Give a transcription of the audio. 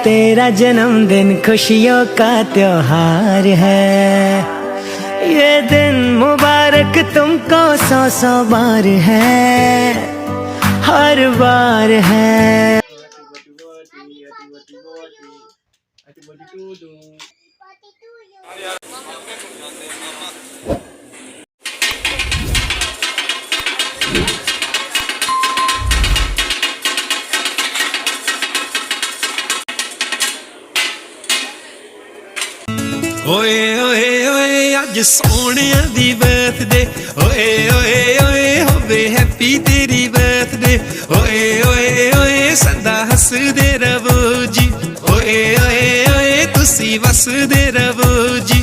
तेरा जन्मदिन खुशियों का त्योहार है। ये दिन मुबारक तुमको 100 बार है, हर बार है। ओए ओए ओए अज सोहणिया दी बर्थडे, ओए ओए ओए होवे हैप्पी तेरी बर्थडे। ओए ओए ओए सदा हसदे रवो जी, ओए ओए ओए तुसी वसदे रवो जी।